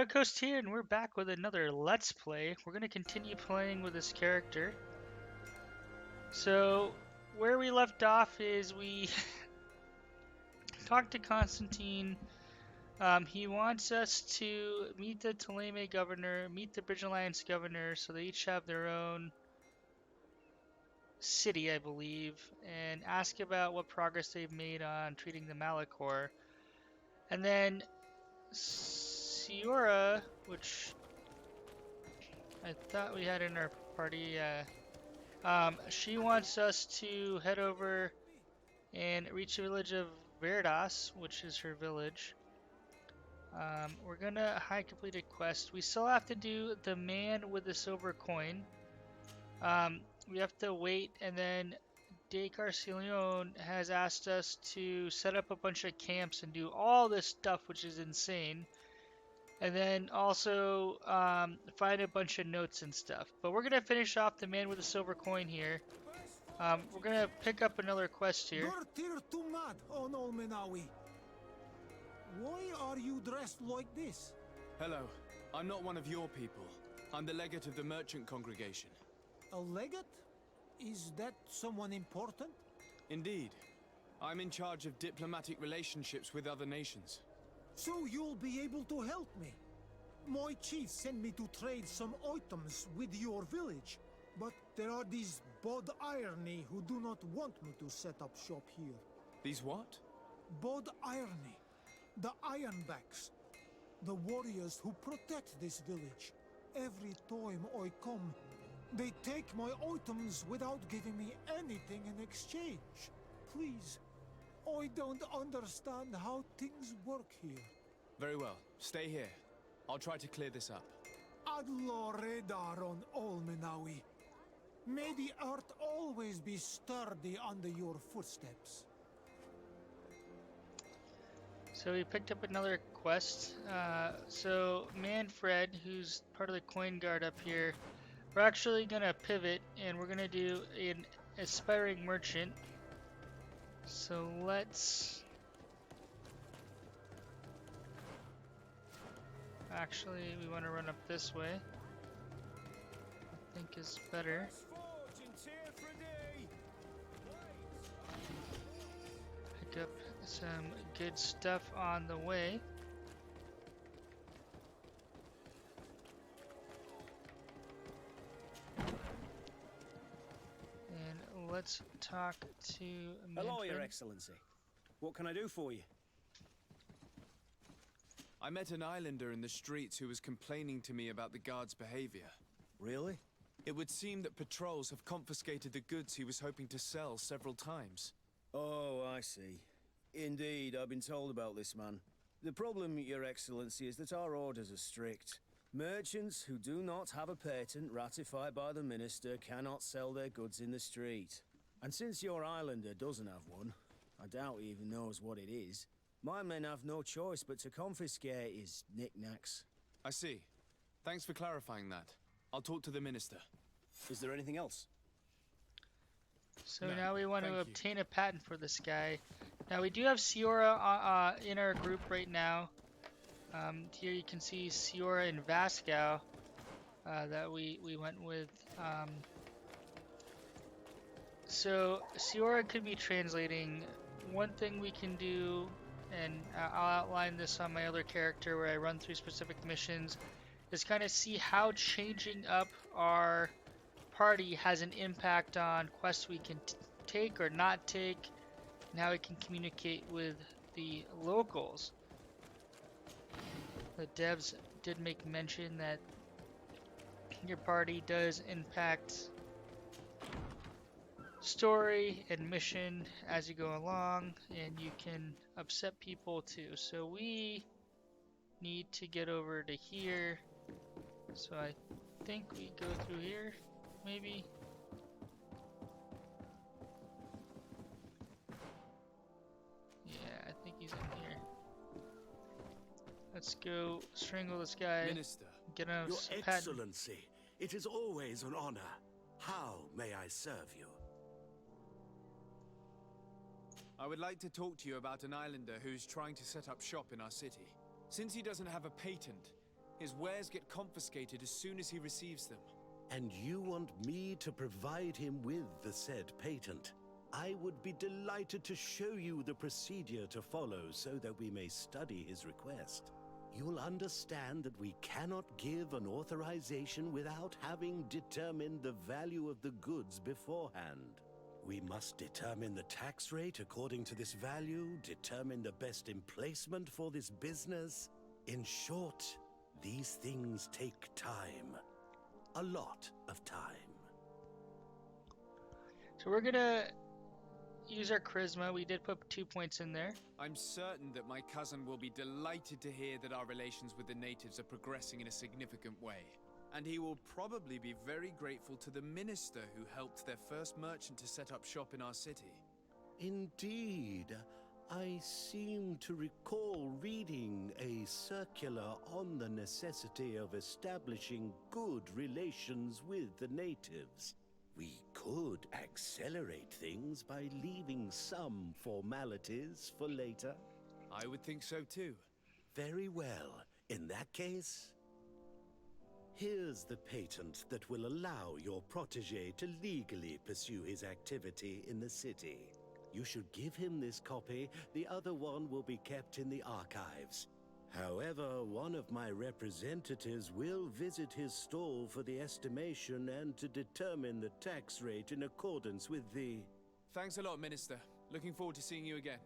Shadowcoast here, and we're back with another Let's Play. We're going to continue playing with this character. So, where we left off is we talked to Constantine. He wants us to meet the Ptolemy governor, meet the Bridge Alliance governor, so they each have their own city, I believe, and ask about what progress they've made on treating the Malachor. And then Siora, which I thought we had in our party, she wants us to head over and reach the village of Verdas, which is her village. We're gonna high completed quest. We still have to do the man with the silver coin. We have to wait, and then De Carcelion has asked us to set up a bunch of camps and do all this stuff, which is insane. And then also find a bunch of notes and stuff. But we're gonna finish off the man with the silver coin here. We're gonna pick up another quest here. Why are you dressed like this? Hello, I'm not one of your people. I'm the legate of the merchant congregation. A legate? Is that someone important? Indeed. I'm in charge of diplomatic relationships with other nations. So you'll be able to help me. My chief sent me to trade some items with your village, but there are these Bod Irony who do not want me to set up shop here. These what? Bod Irony. The Ironbacks. The warriors who protect this village. Every time I come, they take my items without giving me anything in exchange. Please, I don't understand how things work here. Very well. Stay here. I'll try to clear this up. Adlo Redar on Olmenawi. May the earth always be sturdy under your footsteps. So we picked up another quest. So Manfred, who's part of the coin guard up here, we're actually gonna pivot and we're gonna do an aspiring merchant. So let's actually, we want to run up this way. I think is better. Pick up some good stuff on the way. And let's talk to Manfred. Hello, Your Excellency. What can I do for you? I met an islander in the streets who was complaining to me about the guard's behavior. Really? It would seem that patrols have confiscated the goods he was hoping to sell several times. Oh, I see. Indeed, I've been told about this man. The problem, Your Excellency, is that our orders are strict. Merchants who do not have a patent ratified by the minister cannot sell their goods in the street. And since your islander doesn't have one, I doubt he even knows what it is, my men have no choice but to confiscate his knickknacks. I see. Thanks for clarifying that. I'll talk to the minister. Is there anything else? So No, now we want to thank you. obtain a patent for this guy. Now we do have Siora in our group right now. Here you can see Siora and Vasco that we went with. So Siora could be translating. One thing we can do, and I'll outline this on my other character where I run through specific missions, is kind of see how changing up our party has an impact on quests we can take or not take, and how we can communicate with the locals. The devs did make mention that your party does impact story and mission as you go along, and you can upset people too. So we need to get over to here. So I think we go through here, maybe. Yeah, I think he's in here. Let's go strangle this guy. Minister, Get him Your a patent. Excellency, it is always an honor. How may I serve you? I would like to talk to you about an islander who's trying to set up shop in our city. Since he doesn't have a patent, His wares get confiscated as soon as he receives them. And you want me to provide him with the said patent? I would be delighted to show you the procedure to follow so that we may study his request. You'll understand that we cannot give an authorization without having determined the value of the goods beforehand. We must determine the tax rate according to this value, determine the best emplacement for this business. In short, these things take time. A lot of time. So we're gonna use our charisma. We did put 2 points in there. I'm certain that my cousin will be delighted to hear that our relations with the natives are progressing in a significant way. And he will probably be very grateful to the minister who helped their first merchant to set up shop in our city. Indeed. I seem to recall reading a circular on the necessity of establishing good relations with the natives. We could accelerate things by leaving some formalities for later. I would think so too. Very well. In that case, here's the patent that will allow your protege to legally pursue his activity in the city. You should give him this copy. The other one will be kept in the archives. However, one of my representatives will visit his stall for the estimation and to determine the tax rate in accordance with the... Thanks a lot, Minister. Looking forward to seeing you again.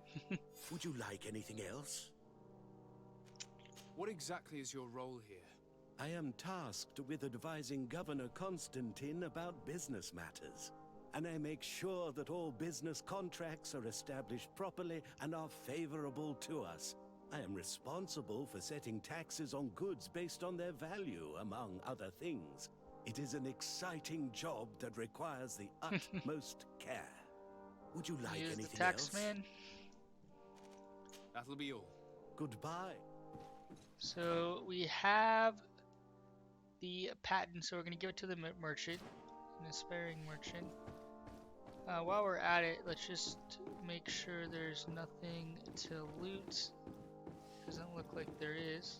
Would you like anything else? What exactly is your role here? I am tasked with advising Governor Constantine about business matters. And I make sure that all business contracts are established properly and are favorable to us. I am responsible for setting taxes on goods based on their value, among other things. It is an exciting job that requires the utmost care. Would you like Use anything the tax else? man. That'll be all. Goodbye. So we have the patent, so we're gonna give it to the merchant, an aspiring merchant. While we're at it, let's just make sure there's nothing to loot. Doesn't look like there is.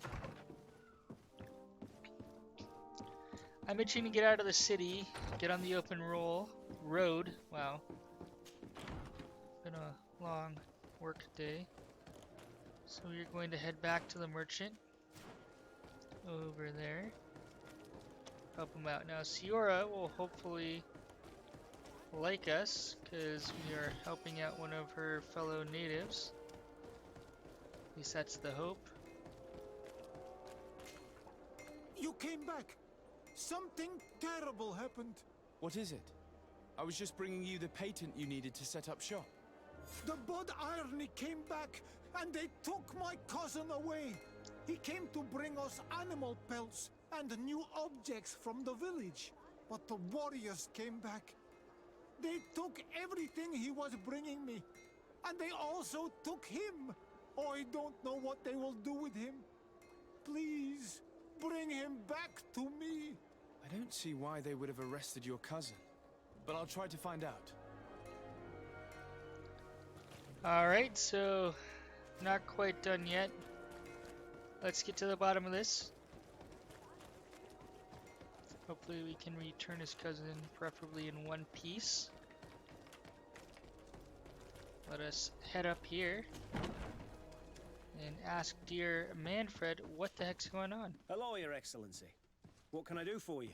I'm itching to get out of the city, get on the open road. Wow. Been a long work day. So we're going to head back to the merchant over there. Help him out. Now Siora will hopefully like us because we are helping out one of her fellow natives. At least that's the hope. You came back. Something terrible happened. What is it? I was just bringing you the patent you needed to set up shop. The Bud Irony came back, and they took my cousin away. He came to bring us animal pelts and new objects from the village. But the warriors came back. They took everything he was bringing me. And they also took him. I don't know what they will do with him. Please, bring him back to me. I don't see why they would have arrested your cousin, but I'll try to find out. Alright, so not quite done yet. Let's get to the bottom of this. Hopefully we can return his cousin, preferably in one piece. Let us head up here and ask dear Manfred what the heck's going on. Hello, Your Excellency. What can I do for you?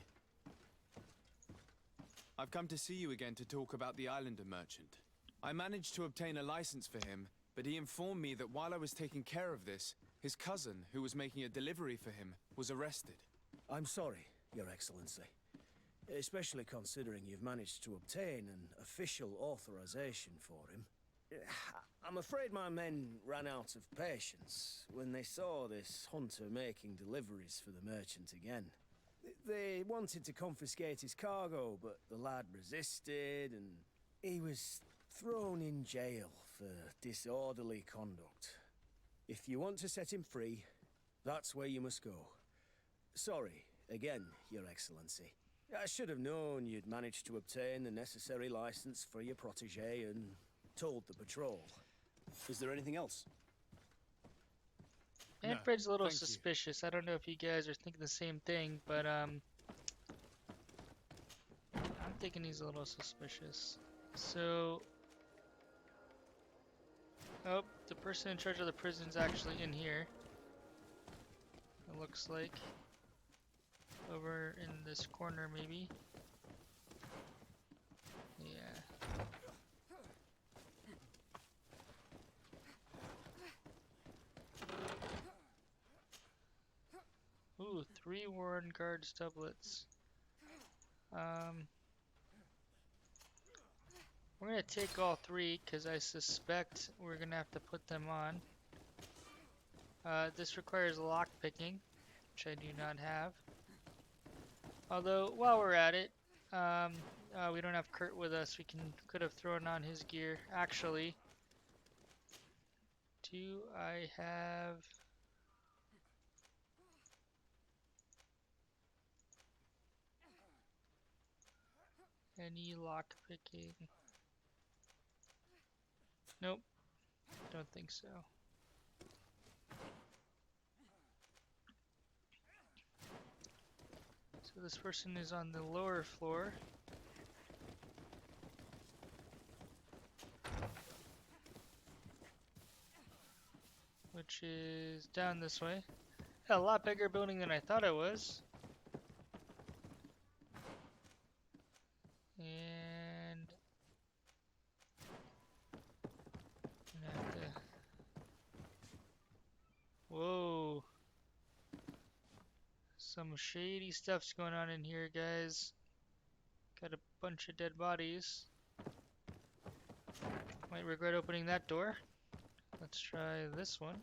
I've come to see you again to talk about the Islander merchant. I managed to obtain a license for him, but he informed me that while I was taking care of this, his cousin, who was making a delivery for him, was arrested. I'm sorry, Your Excellency. Especially considering you've managed to obtain an official authorization for him. I'm afraid my men ran out of patience when they saw this hunter making deliveries for the merchant again. They wanted to confiscate his cargo, but the lad resisted and he was thrown in jail for disorderly conduct. If you want to set him free, that's where you must go. Sorry, again, Your Excellency. I should have known you'd managed to obtain the necessary license for your protege and told the patrol. Is there anything else? No, Manfred's a little thank you. suspicious. I don't know if you guys are thinking the same thing, but I'm thinking he's a little suspicious. So, oh, the person in charge of the prison's actually in here. It looks like. Over in this corner, maybe. Yeah. Ooh, 3 Warren Guards doublets. We're gonna take all 3 because I suspect we're gonna have to put them on. This requires lock picking, which I do not have. Although, while we're at it, we don't have Kurt with us. We could have thrown on his gear. Actually, do I have? Any lock picking? Nope, don't think so. So this person is on the lower floor. Which is down this way. A lot bigger building than I thought it was. And I'm gonna have to. Whoa. Some shady stuff's going on in here, guys. Got a bunch of dead bodies. Might regret opening that door. Let's try this one.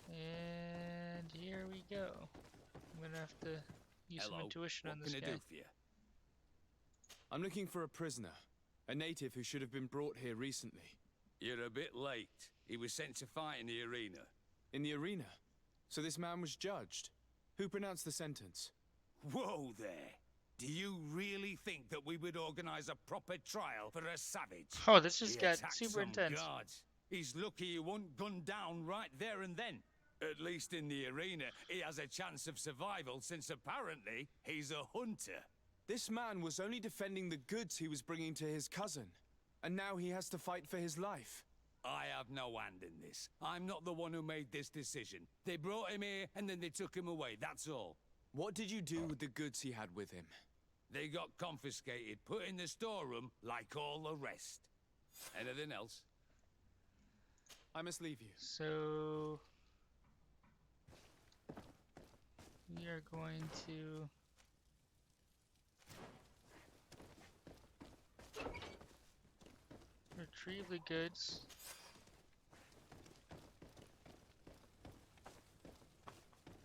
And here we go. I'm gonna have to use some intuition on this guy. What can I do for you? I'm looking for a prisoner. A native who should have been brought here recently. You're a bit late. He was sent to fight in the arena. In the arena? So this man was judged? Who pronounced the sentence? Whoa there! Do you really think that we would organize a proper trial for a savage? Oh, this just He got attacked super some intense. guards. He's lucky he wasn't gunned down right there and then. At least in the arena, he has a chance of survival since apparently he's a hunter. This man was only defending the goods he was bringing to his cousin. And now he has to fight for his life. I have no hand in this. I'm not the one who made this decision. They brought him here and then they took him away, that's all. What did you do with the goods he had with him? They got confiscated, put in the storeroom like all the rest. Anything else? I must leave you. So we are going to retrieve the goods.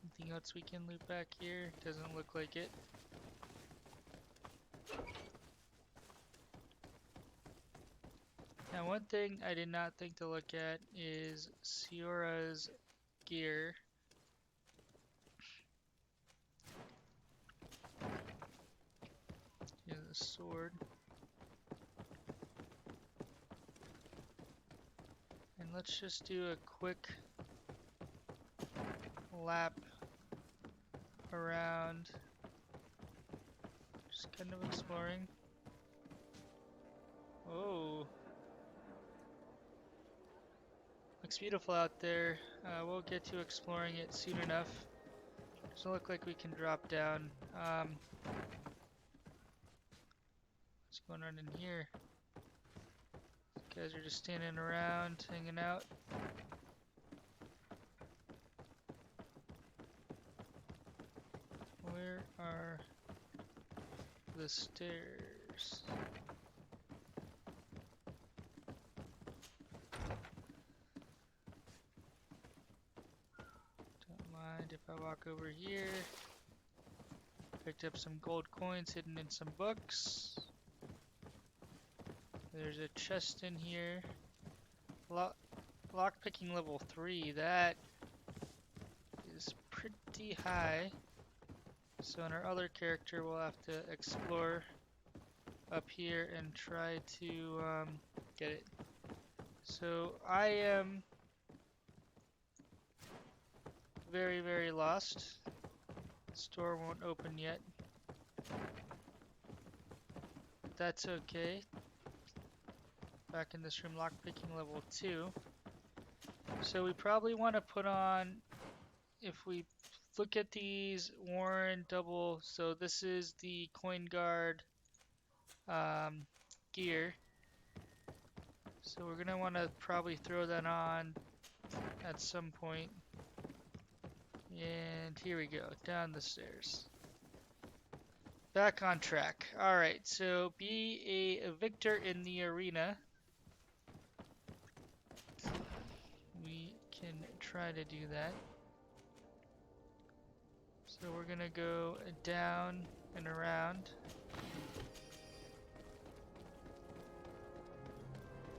Anything else we can loot back here? Doesn't look like it. Now, one thing I did not think to look at is Siora's gear. Here's the sword. And let's just do a quick lap around. Just kind of exploring. Oh. Looks beautiful out there. We'll get to exploring it soon enough. Doesn't look like we can drop down. What's going on in here? These guys are just standing around, hanging out. Where are the stairs? If I walk over here, picked up some gold coins hidden in some books. There's a chest in here. Lockpicking level 3, that is pretty high. So in our other character, we'll have to explore up here and try to get it. So I am very, very lost. Store won't open yet. That's okay. Back in this room, lockpicking level 2. So we probably want to put on, if we look at these, Warren double, so this is the coin guard gear. So we're going to want to probably throw that on at some point. And here we go, down the stairs. Back on track. Alright, so be a victor in the arena. We can try to do that. So we're gonna go down and around.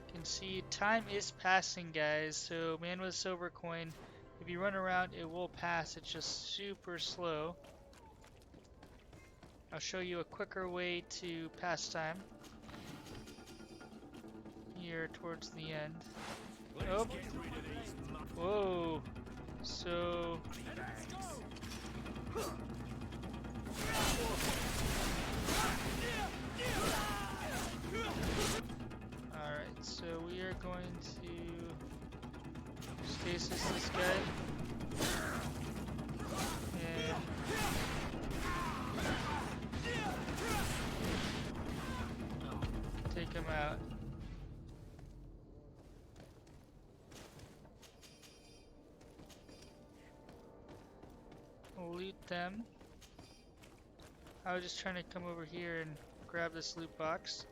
You can see time is passing, guys. So man with silver coin, if you run around, it will pass. It's just super slow. I'll show you a quicker way to pass time here towards the end. Oh, whoa! So alright, so we are going to stasis this guy. And take him out. Loot them. I was just trying to come over here and grab this loot box.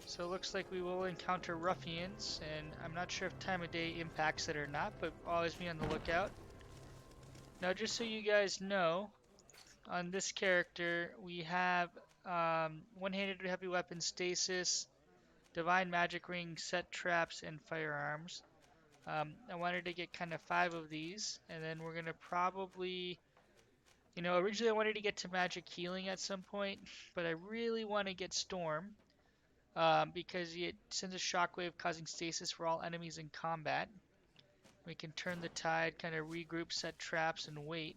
So it looks like we will encounter ruffians, and I'm not sure if time of day impacts it or not, but always be on the lookout. Now just so you guys know, on this character we have one-handed heavy weapon, stasis, divine magic ring, set traps, and firearms. I wanted to get kind of 5 of these, and then we're gonna probably, you know, originally I wanted to get to magic healing at some point, but I really want to get storm, because it sends a shockwave causing stasis for all enemies in combat. We can turn the tide, kind of regroup, set traps, and wait.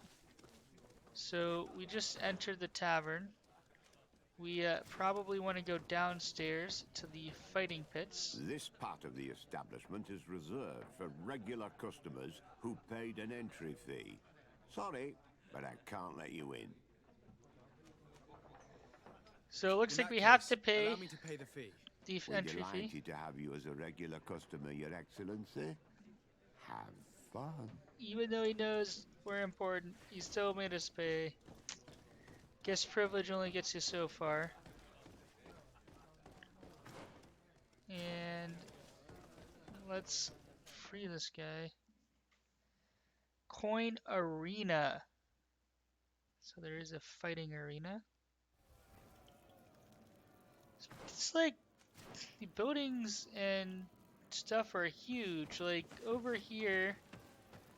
So we just entered the tavern. We probably want to go downstairs to the fighting pits. This part of the establishment is reserved for regular customers who paid an entry fee. Sorry, but I can't let you in. So it looks In like that we have case, to pay allow me to pay the fee. the We're entry fee. delighted to have you as a regular customer, Your Excellency. Have fun. Even though he knows we're important, he still made us pay. Guest privilege only gets you so far. And let's free this guy. Coin arena. So there is a fighting arena. It's like the buildings and stuff are huge. Like over here.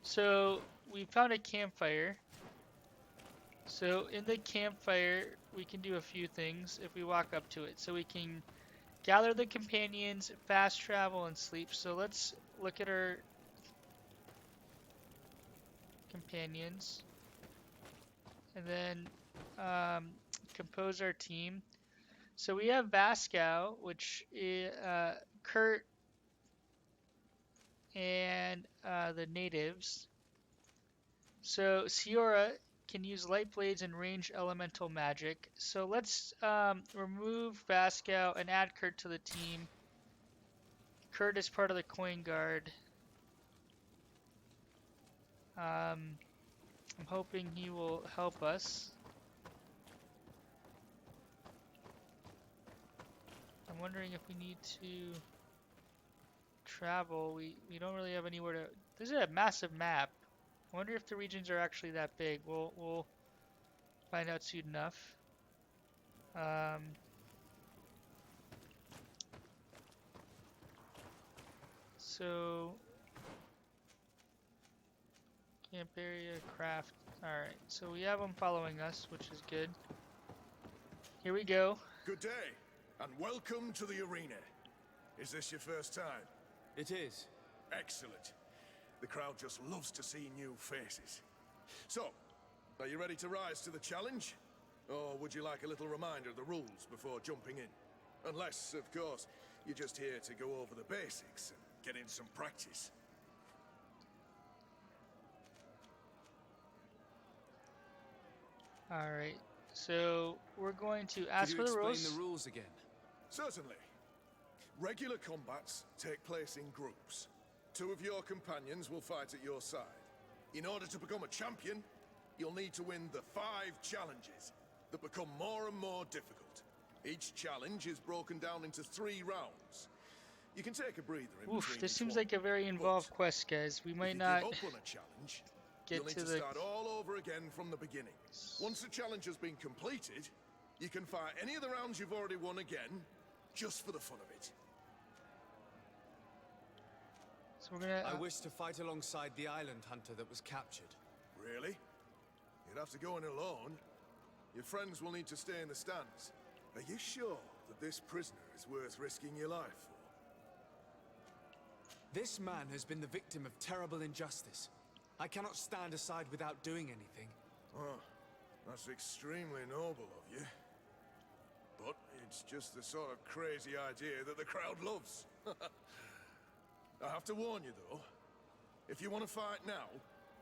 So we found a campfire. So in the campfire, we can do a few things if we walk up to it. So we can gather the companions, fast travel, and sleep. So let's look at our companions. And then compose our team. So we have Vasco, which is Kurt, and the natives. So Siora can use light blades and range elemental magic. So let's remove Vasco and add Kurt to the team. Kurt is part of the coin guard. I'm hoping he will help us. I'm wondering if we need to travel. We don't really have anywhere to. This is a massive map. I wonder if the regions are actually that big. We'll find out soon enough. So camp area, craft. Alright, so we have them following us, which is good. Here we go. Good day, and welcome to the arena. Is this your first time? It is. Excellent. The crowd just loves to see new faces. So, are you ready to rise to the challenge? Or would you like a little reminder of the rules before jumping in? Unless, of course, you're just here to go over the basics and get in some practice. Alright, so we're going to Could ask you for the explain rules. the rules again? Certainly. Regular combats take place in groups. 2 of your companions will fight at your side. In order to become a champion, you'll need to win the 5 challenges that become more and more difficult. Each challenge is broken down into 3 rounds. You can take a breather in Oof, between this each seems one, like a very involved but quest, guys. We if might you not give up on a challenge, get you'll need to to the... start all over again from the beginning. Once the challenge has been completed, you can fight any of the rounds you've already won again, just for the fun of it. So we're gonna... I wish to fight alongside the island hunter that was captured. Really? You'd have to go in alone. Your friends will need to stay in the stands. Are you sure that this prisoner is worth risking your life for? This man has been the victim of terrible injustice. I cannot stand aside without doing anything. Oh, that's extremely noble of you. But it's just the sort of crazy idea that the crowd loves. I have to warn you, though. If you want to fight now,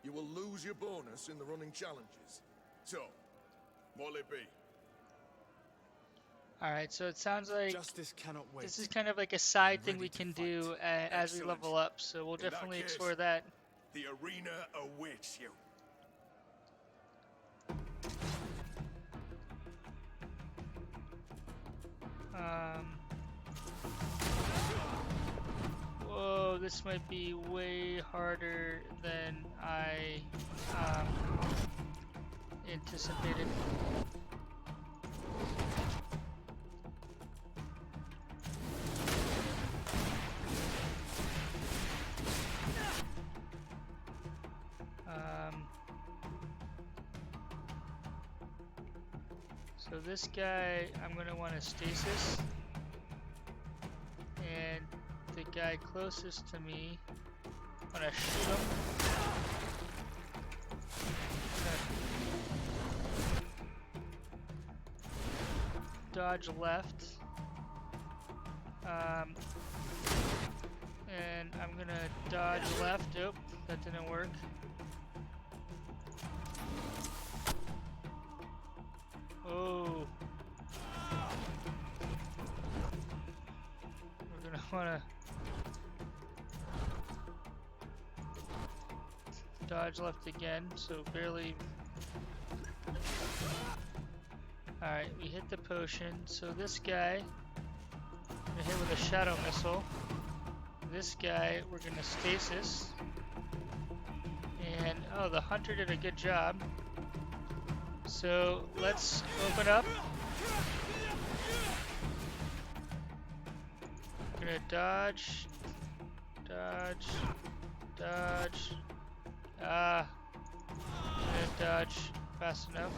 you will lose your bonus in the running challenges. So, what'll it be? Alright, so it sounds like Justice cannot wait. this is kind of like a side thing ready we to can fight. do as we Excellent. level up, so we'll In that definitely case- explore that. The arena awaits you. Whoa, this might be way harder than I anticipated. So this guy, I'm gonna want to stasis, and the guy closest to me, I'm gonna shoot him. Dodge left, and I'm gonna dodge left. Oh, that didn't work. Oh. We're gonna wanna dodge left again, so barely. Alright, we hit the potion, so this guy, we're gonna hit with a shadow missile. This guy, we're gonna stasis. And, oh, the hunter did a good job. So let's open up. We're gonna dodge, dodge, dodge. Gonna dodge fast enough.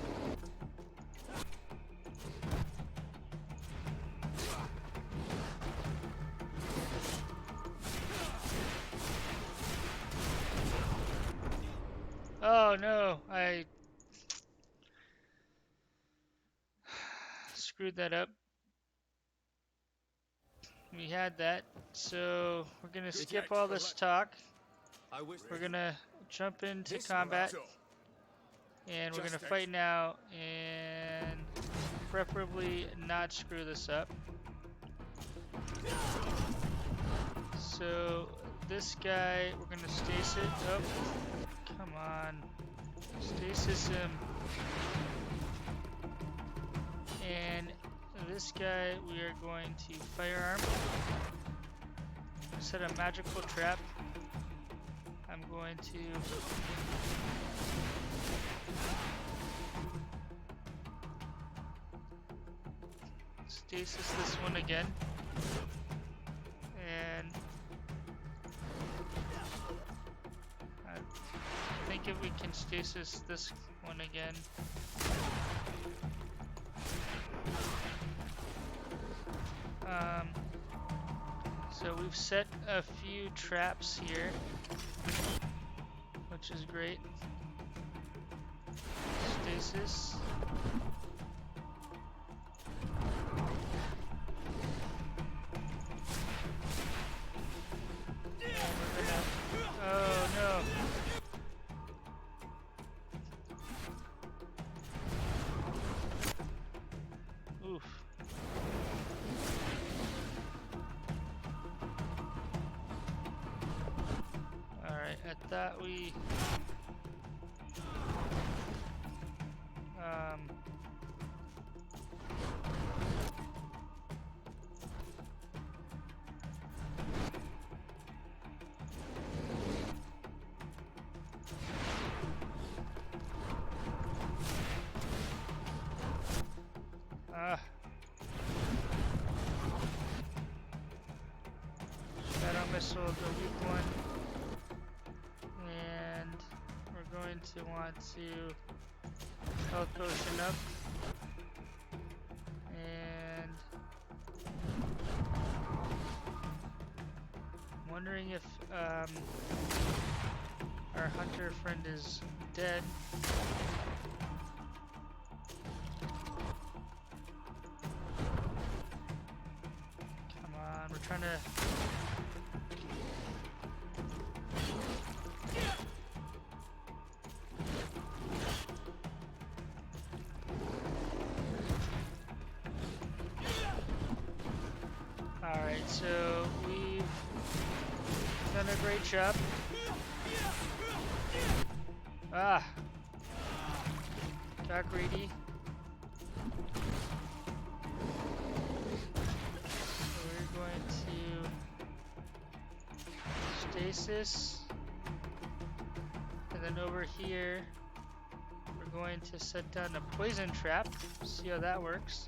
Oh no, I screwed that up. We had that, so we're gonna skip all this talk. I wish We're gonna jump into This combat, So, and we're gonna Justice. fight now, and preferably not screw this up. So this guy, we're gonna stasis. Oh, come on, stasis him. And this guy, we are going to firearm. Set a magical trap. I'm going to stasis this one again. And I think if we can stasis this one again. So we've set a few traps here, which is great. stasis. Oh no. Oof. Alright, at that we Shadow Missile, the weak one. And we're going to want to health potion up. And I'm wondering if our hunter friend is dead. Come on, we're trying to. Alright, so we've done a great job. Ah! Got greedy. So we're going to stasis. And then over here, we're going to set down a poison trap. See how that works.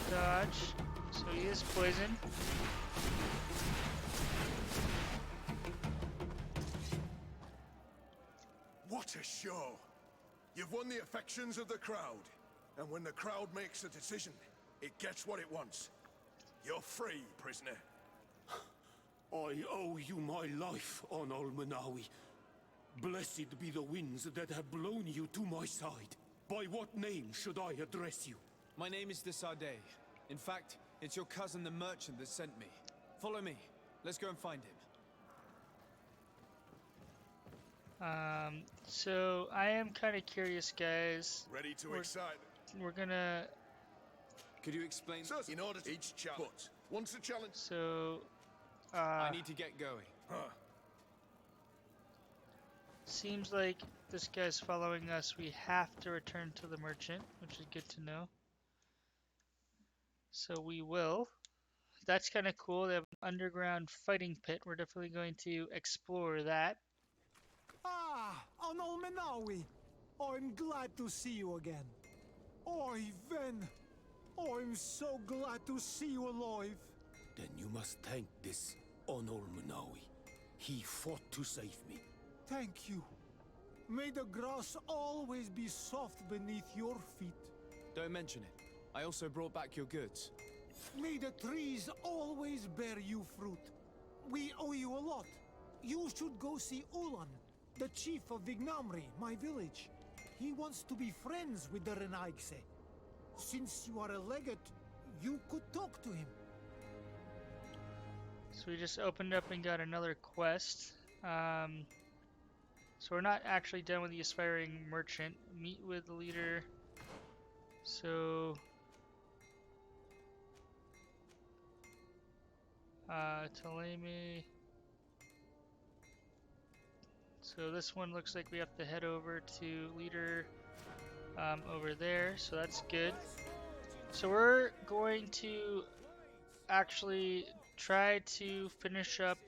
Dodge. So he is poisoned. What a show! You've won the affections of the crowd. And when the crowd makes a decision, it gets what it wants. You're free, prisoner. I owe you my life, on Almanawi. Blessed be the winds that have blown you to my side. By what name should I address you? My name is Desardet. In fact, it's your cousin the merchant that sent me. Follow me. Let's go and find him. So I am kind of curious, guys. Ready to excite? We're gonna. Could you explain? In order to each challenge. But once a challenge. So. I need to get going. Seems like this guy's following us. We have to return to the merchant, which is good to know. So we will. That's kind of cool. They have an underground fighting pit. We're definitely going to explore that. Ah, on Almenawi. I'm glad to see you again. Oi, Ven. I'm so glad to see you alive. Then you must thank this on Almanawi. He fought to save me. Thank you. May the grass always be soft beneath your feet. Don't mention it. I also brought back your goods. May the trees always bear you fruit. We owe you a lot. You should go see Ulan, the chief of Vignamri, my village. He wants to be friends with the Renaigse. Since you are a legate, you could talk to him. So we just opened up and got another quest. So we're not actually done with the aspiring merchant. Meet with the leader. So Ptolemy. So this one looks like we have to head over to leader over there. So that's good. So we're going to actually try to finish up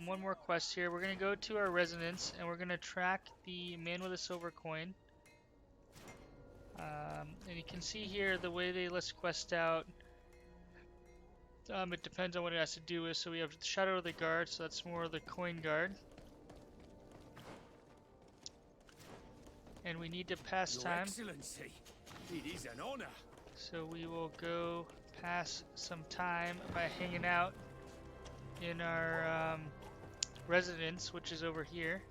one more quest here. We're going to go to our residence and we're going to track the man with a silver coin. And you can see here the way they list quest out. It depends on what it has to do with. So we have Shadow of the Guard, so that's more of the coin guard. And we need to pass Your time. Excellency, it is an honor. So we will go pass some time by hanging out in our residence, which is over here.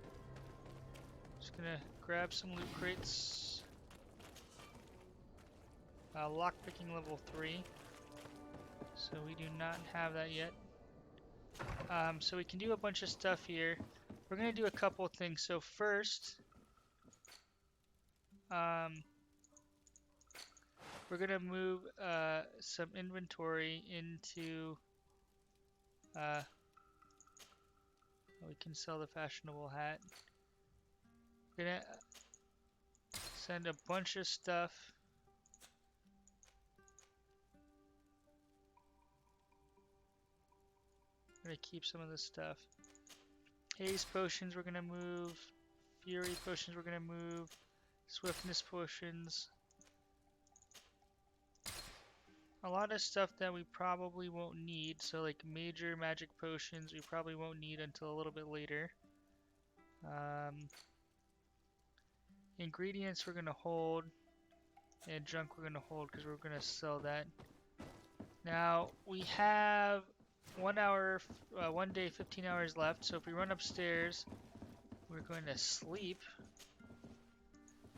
Gonna grab some loot crates. Lockpicking level 3. So we do not have that yet. So we can do a bunch of stuff here. We're gonna do a couple of things. So first, we're gonna move some inventory into. We can sell the fashionable hat. We're gonna send a bunch of stuff. We're gonna keep some of this stuff. Haste potions we're gonna move. Fury potions we're gonna move. Swiftness potions. A lot of stuff that we probably won't need. So like major magic potions we probably won't need until a little bit later. Ingredients we're gonna hold. And junk we're gonna hold because we're gonna sell that. Now we have 1 hour, 1 day, 15 hours left. So if we run upstairs, we're going to sleep.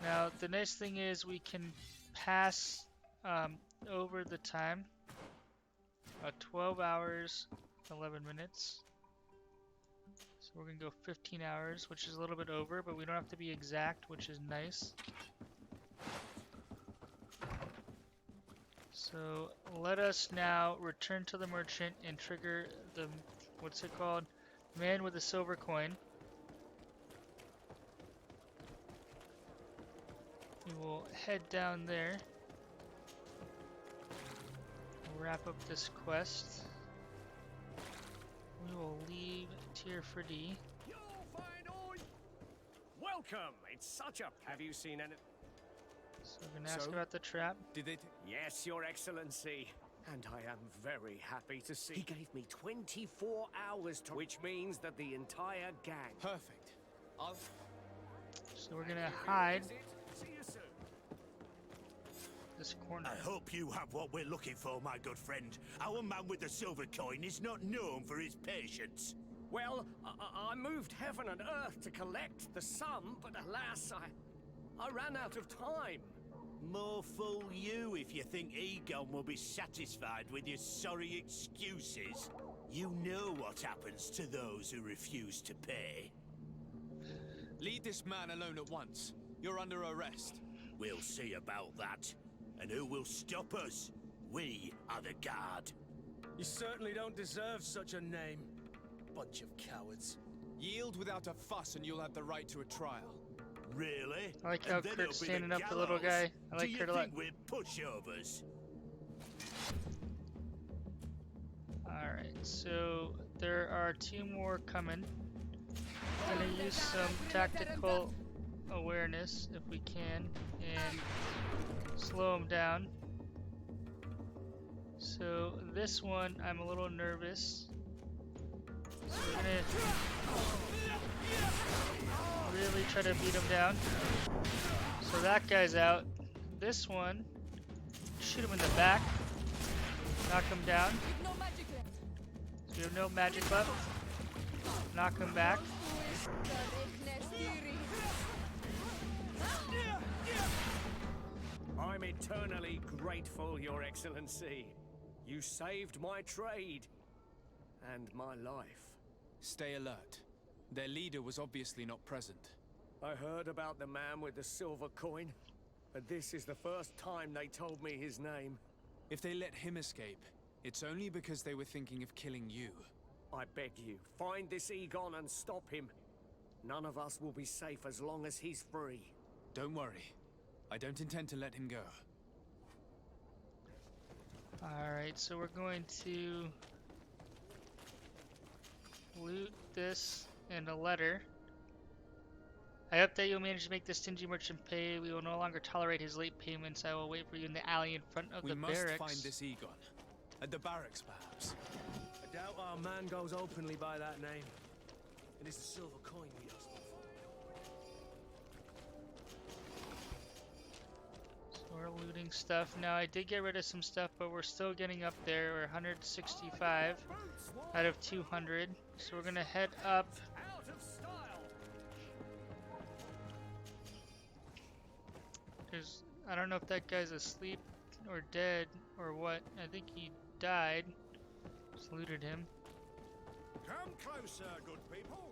Now the nice thing is we can pass over the time. 12 hours, 11 minutes. So we're gonna go 15 hours, which is a little bit over, but we don't have to be exact, which is nice. So let us now return to the merchant and trigger the, what's it called? Man with a silver coin. We will head down there. Wrap up this quest. We will leave Tier for D. Welcome! It's such a... Have you seen any... So we're gonna ask about the trap. Did they... Yes, Your Excellency. And I am very happy to see... He gave me 24 hours to... Which means that the entire gang... Perfect. So we're gonna hide See you soon. this corner. I hope you have what we're looking for, my good friend. Our man with the silver coin is not known for his patience. Well, I moved heaven and earth to collect the sum, but alas, I ran out of time. More fool you if you think Egon will be satisfied with your sorry excuses. You know what happens to those who refuse to pay. Leave this man alone at once. You're under arrest. We'll see about that. And who will stop us? We are the guard. You certainly don't deserve such a name. Bunch of cowards. Yield without a fuss and you'll have the right to a trial. Really? I like how And then Kurt's it'll be standing up to the little gallows? guy. I like Do Kurt a you lot. think we're pushovers? Alright, so there are 2 more coming. I'm gonna use some tactical awareness if we can and slow them down. So this one I'm a little nervous. So we're gonna really try to beat him down. So that guy's out. This one, shoot him in the back, knock him down. So we have no magic left. Knock him back. I'm eternally grateful, Your Excellency. You saved my trade and my life. Stay alert. Their leader was obviously not present. I heard about the man with the silver coin, but this is the first time they told me his name. If they let him escape, it's only because they were thinking of killing you. I beg you, find this Egon and stop him. None of us will be safe as long as he's free. Don't worry. I don't intend to let him go. Alright, so we're going to loot this and a letter. I hope that you'll manage to make the stingy merchant pay. We will no longer tolerate his late payments. I will wait for you in the alley in front of We the must barracks. find this Egon. At the barracks, perhaps. I doubt our man goes openly by that name. It is the silver coin we asked for. So we're looting stuff. Now I did get rid of some stuff, but we're still getting up there. We're 165 out of 200. So we're gonna head up. There's, I don't know if that guy's asleep or dead or what. I think he died. Just looted him. Come closer, good people.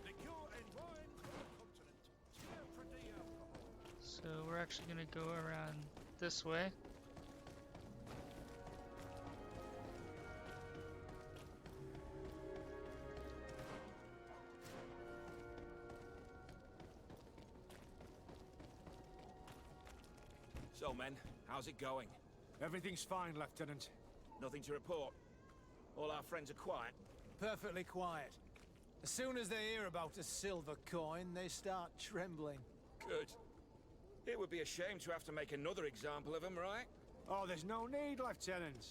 Liqueur and wine from the continent. Cheer for the alcohol. So we're actually gonna go around this way. So, men, how's it going? Everything's fine, Lieutenant. Nothing to report? All our friends are quiet? Perfectly quiet. As soon as they hear about a silver coin, they start trembling. Good. It would be a shame to have to make another example of them, right? Oh, there's no need, Lieutenant.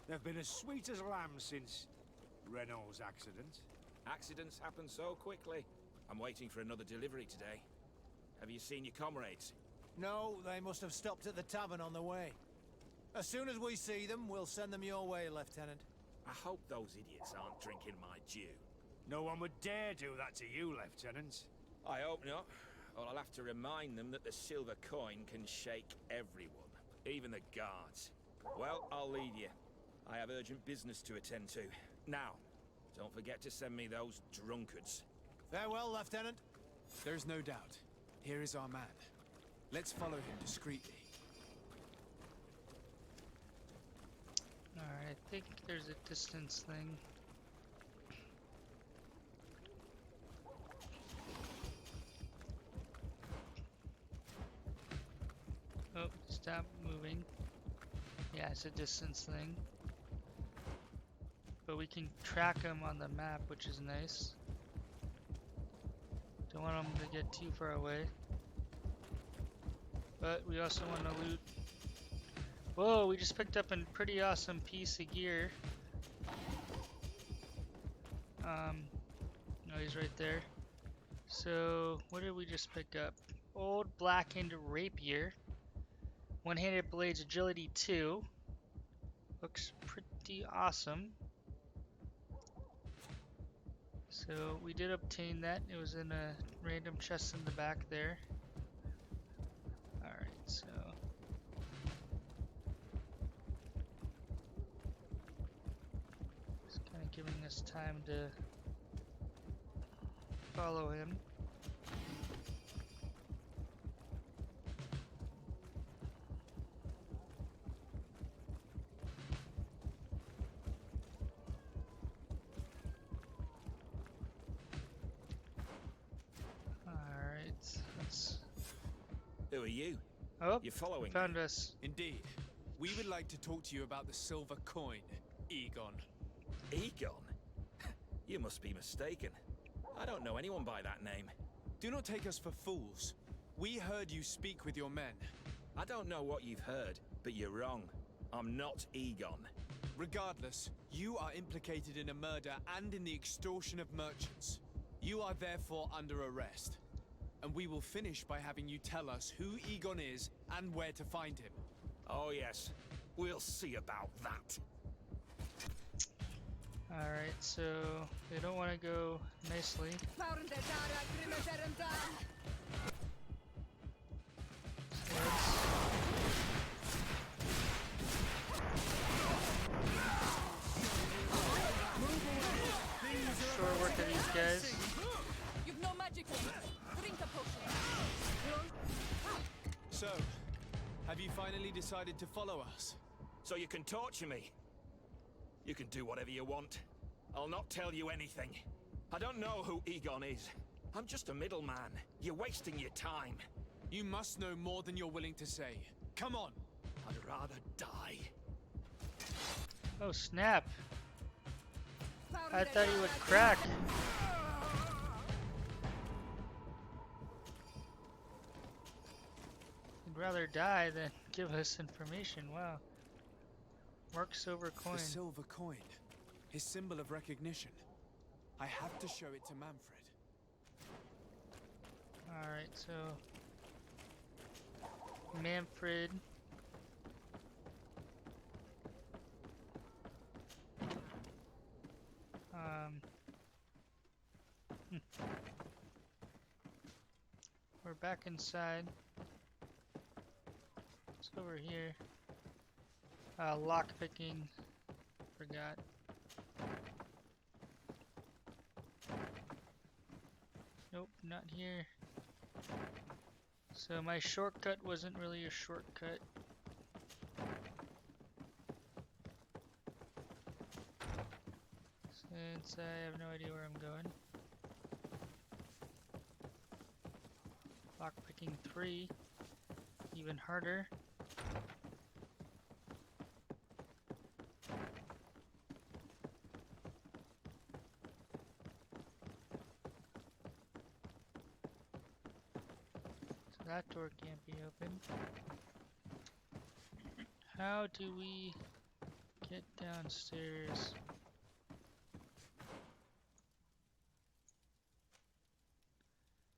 They've been as sweet as lambs since Renault's accident. Accidents happen so quickly. I'm waiting for another delivery today. Have you seen your comrades? No, they must have stopped at the tavern on the way. As soon as we see them, we'll send them your way, Lieutenant. I hope those idiots aren't drinking my dew. No one would dare do that to you, Lieutenant. I hope not. Or I'll have to remind them that the silver coin can shake everyone, even the guards. Well, I'll leave you. I have urgent business to attend to. Now, don't forget to send me those drunkards. Farewell, Lieutenant. There's no doubt. Here is our man. Let's follow him discreetly. Alright, I think there's a distance thing. Oh, stop moving. Yeah, it's a distance thing. But we can track them on the map, which is nice. Don't want them to get too far away. But we also want to loot. Whoa, we just picked up a pretty awesome piece of gear. No, he's right there. So, what did we just pick up? Old blackened rapier. One-handed blades, agility 2. Looks pretty awesome. So, we did obtain that. It was in a random chest in the back there. Alright, so... it's kind of giving us time to follow him. Who are you? Oh, you're following found me. us. Indeed. We would like to talk to you about the silver coin, Egon. Egon? You must be mistaken. I don't know anyone by that name. Do not take us for fools. We heard you speak with your men. I don't know what you've heard, but you're wrong. I'm not Egon. Regardless, you are implicated in a murder and in the extortion of merchants. You are therefore under arrest. And we will finish by having you tell us who Egon is and where to find him. Oh yes, we'll see about that. Alright, so they don't want to go nicely. Short work of these guys. You've no magic on you. Drink a potion. So, have you finally decided to follow us? So you can torture me. You can do whatever you want. I'll not tell you anything. I don't know who Egon is. I'm just a middleman. You're wasting your time. You must know more than you're willing to say. Come on! I'd rather die. Oh snap! I thought he would crack. He'd rather die than give us information. Wow. Mark silver coin. The silver coin. His symbol of recognition. I have to show it to Manfred. Alright, so... Manfred... We're back inside. over here. Lock picking. Forgot. Nope, not here. So my shortcut wasn't really a shortcut. Since I have no idea where I'm going. Lockpicking 3. Even harder. So that door can't be opened. How do we get downstairs?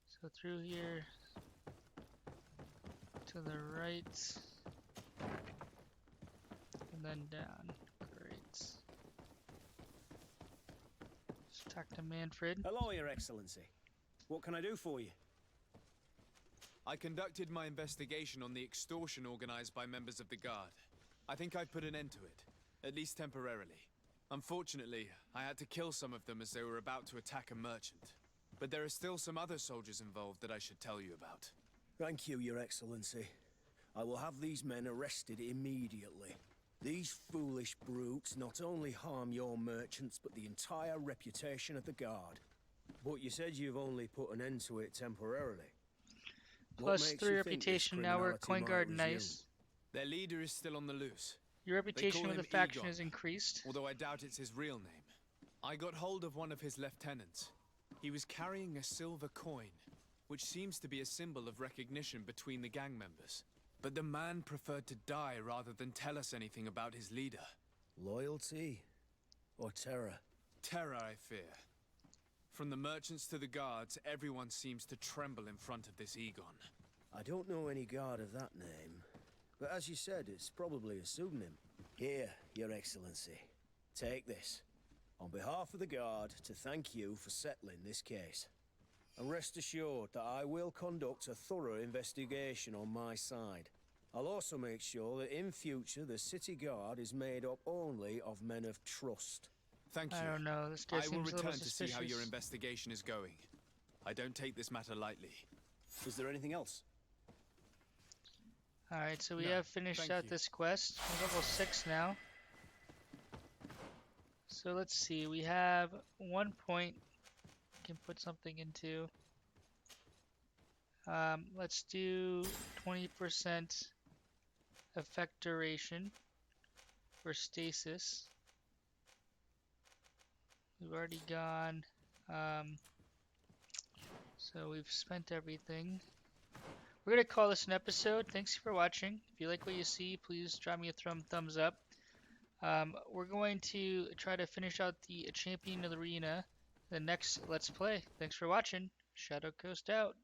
So through here to the right and then down. Great. Let's talk to Manfred. Hello, Your Excellency. What can I do for you? I conducted my investigation on the extortion organized by members of the Guard. I think I've put an end to it, at least temporarily. Unfortunately, I had to kill some of them as they were about to attack a merchant. But there are still some other soldiers involved that I should tell you about. Thank you, Your Excellency. I will have these men arrested immediately. These foolish brutes not only harm your merchants, but the entire reputation of the Guard. But you said you've only put an end to it temporarily. Plus 3 reputation, now we're coin guard nice. Their leader is still on the loose. Your reputation with the faction has increased. Although I doubt it's his real name. I got hold of one of his lieutenants. He was carrying a silver coin, which seems to be a symbol of recognition between the gang members. But the man preferred to die rather than tell us anything about his leader. Loyalty or terror? Terror, I fear. From the merchants to the guards, everyone seems to tremble in front of this Egon. I don't know any guard of that name. But as you said, it's probably a pseudonym. Here, Your Excellency. Take this. On behalf of the Guard, to thank you for settling this case. And rest assured that I will conduct a thorough investigation on my side. I'll also make sure that in future the City Guard is made up only of men of trust. Thank you. I don't know, this guy I will seems a little return to see suspicious. how your investigation is going. I don't take this matter lightly. Is there anything else? Alright, so we No, have finished thank out you. this quest. We're level 6 now. So let's see, we have 1 point we can put something into. Let's do 20% effect duration for stasis. We've already gone, so we've spent everything. We're going to call this an episode. Thanks for watching. If you like what you see, please drop me a thumbs up. We're going to try to finish out the Champion of the Arena the next Let's Play. Thanks for watching. Shadowcoast out.